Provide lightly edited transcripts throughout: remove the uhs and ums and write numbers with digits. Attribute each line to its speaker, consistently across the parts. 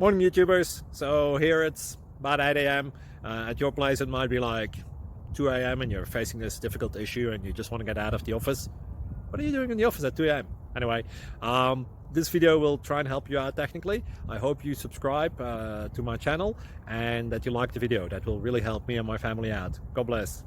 Speaker 1: Morning YouTubers. So here it's about 8 a.m. At your place it might be like 2 a.m. and you're facing this difficult issue and you just want to get out of the office. What are you doing in the office at 2 a.m.? Anyway, this video will try and help you out technically. I hope you subscribe to my channel and that you like the video. That will really help me and my family out. God bless.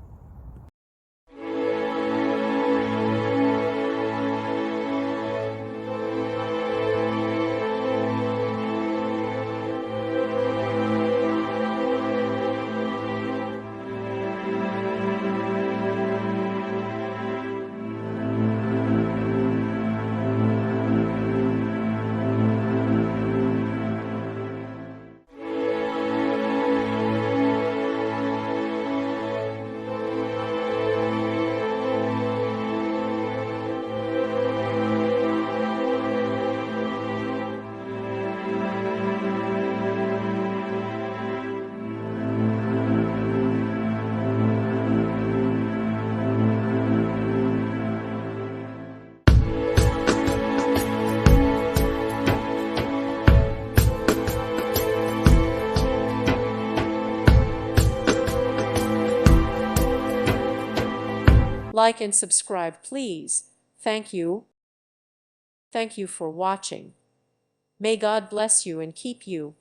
Speaker 2: Like and subscribe, please. Thank you. Thank you for watching. May God bless you and keep you.